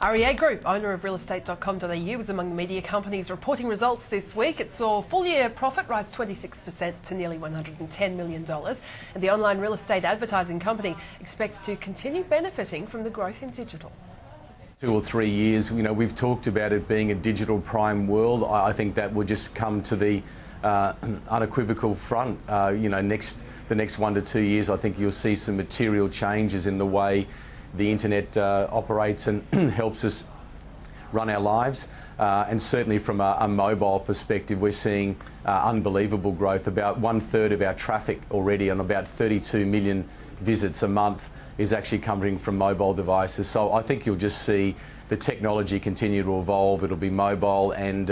REA Group, owner of realestate.com.au, was among the media companies reporting results this week. It saw full-year profit rise 26% to nearly $110 million. And the online real estate advertising company expects to continue benefiting from the growth in digital. 2 or 3 years, we've talked about it being a digital prime world. I think that will just come to the unequivocal front. The next 1 to 2 years, I think you'll see some material changes in the way the internet operates and helps us run our lives. And certainly from a mobile perspective, we're seeing unbelievable growth. About 1/3 of our traffic already, and about 32 million visits a month, is actually coming from mobile devices. So I think you'll just see the technology continue to evolve. It'll be mobile, and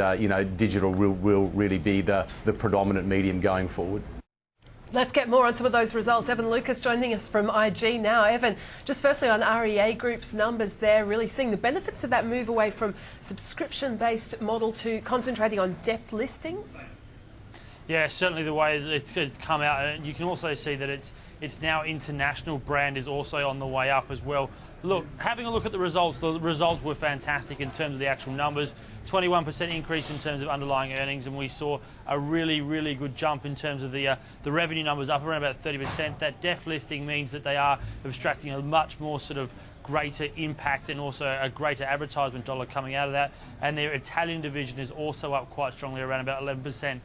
digital will really be the predominant medium going forward. Let's get more on some of those results. Evan Lucas joining us from IG now. Evan, just firstly on REA Group's numbers there, really seeing the benefits of that move away from subscription-based model to concentrating on depth listings? Yeah, certainly the way that it's come out, and you can also see that it's now international brand is also on the way up as well. Look, having a look at the results were fantastic in terms of the actual numbers. 21% increase in terms of underlying earnings, and we saw a really, really good jump in terms of the revenue numbers, up around about 30%. That depth listing means that they are abstracting a much more sort of greater impact and also a greater advertisement dollar coming out of that. And their Italian division is also up quite strongly, around about 11%.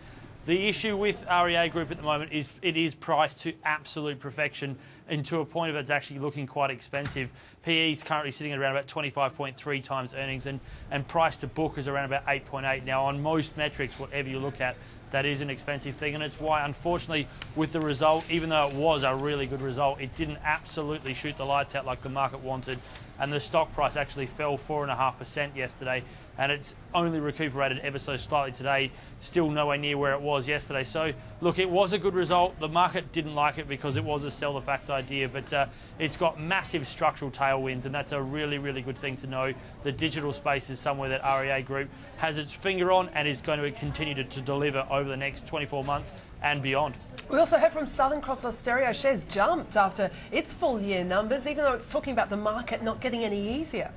The issue with REA Group at the moment is it is priced to absolute perfection, and to a point of it's actually looking quite expensive. PE is currently sitting at around about 25.3 times earnings, and price to book is around about 8.8. Now, on most metrics, whatever you look at, that is an expensive thing, and it's why, unfortunately, with the result, even though it was a really good result, it didn't absolutely shoot the lights out like the market wanted, and the stock price actually fell 4.5% yesterday, and it's only recuperated ever so slightly today, still nowhere near where it was yesterday. So, look, it was a good result. The market didn't like it because it was a sell the fact idea, but it's got massive structural tailwinds, and that's a really, really good thing to know. The digital space is somewhere that REA Group has its finger on and is going to continue to deliver over the next 24 months and beyond. We also heard from Southern Cross Austereo shares jumped after its full year numbers, even though it's talking about the market not getting any easier.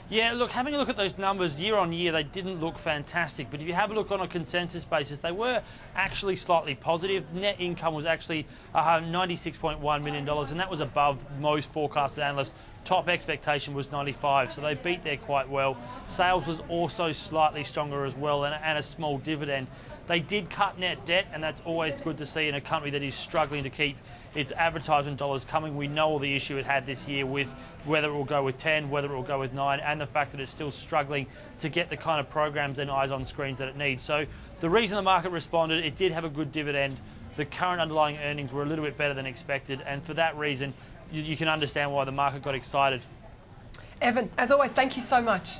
Yeah, look, having a look at those numbers year on year, they didn't look fantastic. But if you have a look on a consensus basis, they were actually slightly positive. Net income was actually $96.1 million, and that was above most forecasted analysts. Top expectation was 95, so they beat there quite well. Sales was also slightly stronger as well, and a small dividend. They did cut net debt, and that's always good to see in a company that is struggling to keep its advertisement dollars coming. We know all the issue it had this year with whether it will go with 10, whether it will go with 9, and the fact that it's still struggling to get the kind of programs and eyes on screens that it needs. So the reason the market responded, it did have a good dividend. The current underlying earnings were a little bit better than expected, and for that reason, you can understand why the market got excited. Evan, as always, thank you so much.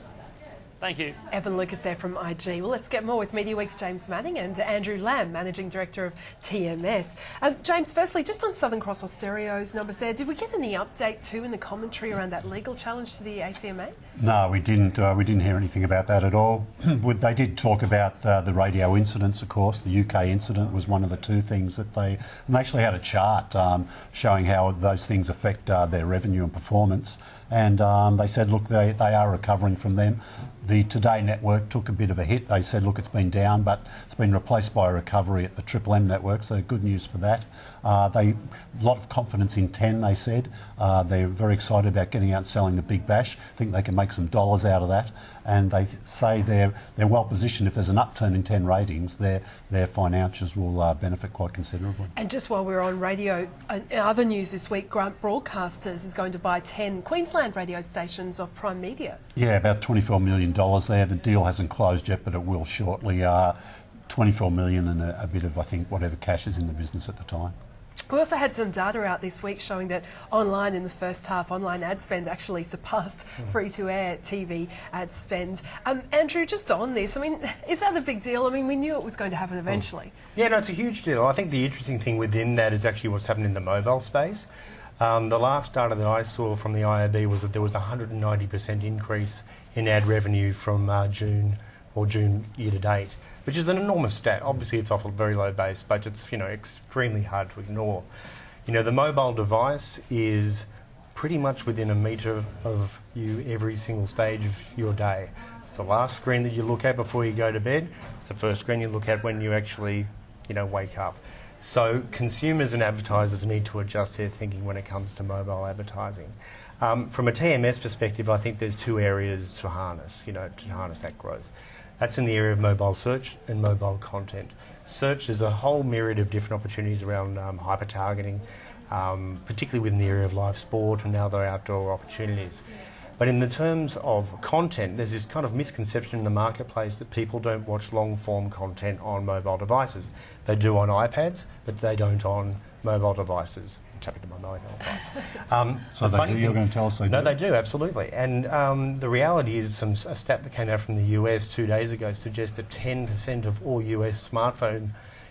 Thank you. Evan Lucas there from IG. Well, let's get more with Mediaweek's James Manning and Andrew Lamb, Managing Director of TMS. James, firstly, just on Southern Cross Austereo's numbers there, did we get any update too in the commentary around that legal challenge to the ACMA? No, we didn't. We didn't hear anything about that at all. They did talk about the radio incidents, of course. The UK incident was one of the two things that they actually had a chart showing how those things affect their revenue and performance. And they said, look, they are recovering from them. The Today network took a bit of a hit. They said, look, it's been down, but it's been replaced by a recovery at the Triple M network, so good news for that. A lot of confidence in 10, they said. They're very excited about getting out and selling the Big Bash. I think they can make some dollars out of that. And they say they're well positioned. If there's an upturn in 10 ratings, their financials will benefit quite considerably. And just while we're on radio, other news this week, Grant Broadcasters is going to buy 10 Queensland radio stations off Prime Media. Yeah, about $24 million there. The deal hasn't closed yet, but it will shortly. $24 million and a bit of, I think, whatever cash is in the business at the time. We also had some data out this week showing that online in the first half, online ad spend actually surpassed free-to-air TV ad spend. Andrew, just on this, I mean, is that a big deal? I mean, we knew it was going to happen eventually. Yeah, no, it's a huge deal. I think the interesting thing within that is actually what's happened in the mobile space. The last data that I saw from the IAB was that there was a 190% increase in ad revenue from June year to date, which is an enormous stat. Obviously, it's off a very low base, but it's extremely hard to ignore. The mobile device is pretty much within a metre of you every single stage of your day. It's the last screen that you look at before you go to bed. It's the first screen you look at when you actually, wake up. So consumers and advertisers need to adjust their thinking when it comes to mobile advertising. From a TMS perspective, I think there's two areas to harness, to harness that growth. That's in the area of mobile search and mobile content. Search is a whole myriad of different opportunities around hyper-targeting, particularly within the area of live sport and other outdoor opportunities. But in the terms of content, there's this kind of misconception in the marketplace that people don't watch long-form content on mobile devices. They do on iPads, but they don't on mobile devices. I'm tapping to my mobile device. So they do, you're going to tell us they do? No, they do, absolutely. And the reality is a stat that came out from the US 2 days ago suggests that 10% of all US smartphone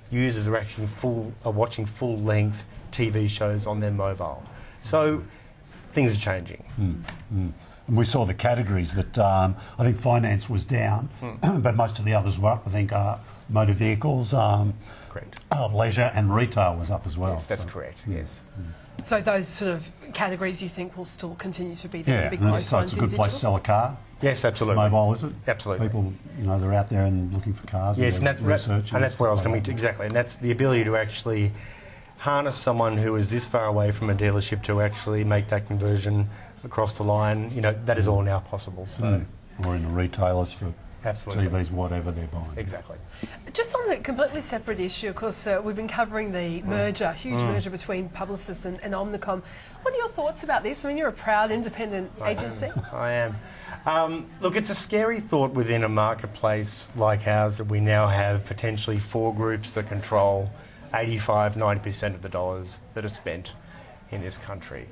users are actually watching full-length TV shows on their mobile. So things are changing. And we saw the categories that I think finance was down, but most of the others were up. I think motor vehicles, Correct. Leisure and retail was up as well. Yes, that's correct, yes. So those sort of categories you think will still continue to be the Yeah, big and growth so ones it's a in good place to digital? sell a car. Yes, absolutely. Mobile, is it? Absolutely. People, they're out there and looking for cars. Yes, and they're that's researching. and that's where I was coming to, exactly. And that's the ability to actually harness someone who is this far away from a dealership to actually make that conversion across the line. That is all now possible. So Or in the retailers for absolutely. TVs, whatever they're buying. Exactly. Just on a completely separate issue, of course, we've been covering the merger, huge merger between Publicis and Omnicom. What are your thoughts about this? I mean, you're a proud independent agency. I am. Look, it's a scary thought within a marketplace like ours that we now have potentially 4 groups that control 85–90% of the dollars that are spent in this country.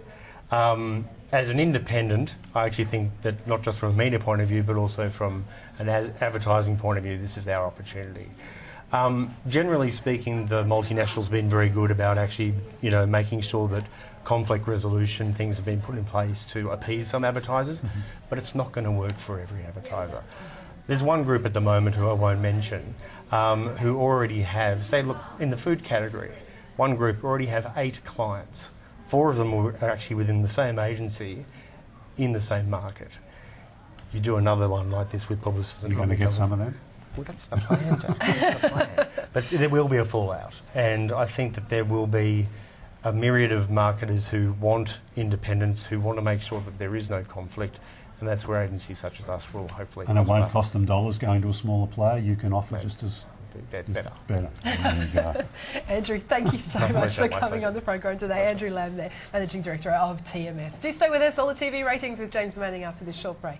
As an independent, I actually think that not just from a media point of view, but also from an advertising point of view, this is our opportunity. Generally speaking, the multinationals have been very good about actually, making sure that conflict resolution things have been put in place to appease some advertisers, but it's not going to work for every advertiser. There's one group at the moment who I won't mention, who already have, say, look, in the food category, one group already have 8 clients. 4 of them were actually within the same agency in the same market. You do another one like this with Publicis and You're going to get some of them? Well, that's the plan, Dave. That's the plan. But there will be a fallout. And I think that there will be a myriad of marketers who want independence, who want to make sure that there is no conflict. And that's where agencies such as us will hopefully... And it won't cost them dollars going to a smaller player. You can offer just as... Better. There you go. Andrew, thank you so much for coming on the program today. Andrew Lamb there, Managing Director of TMS. Do stay with us, all the TV ratings with James Manning after this short break.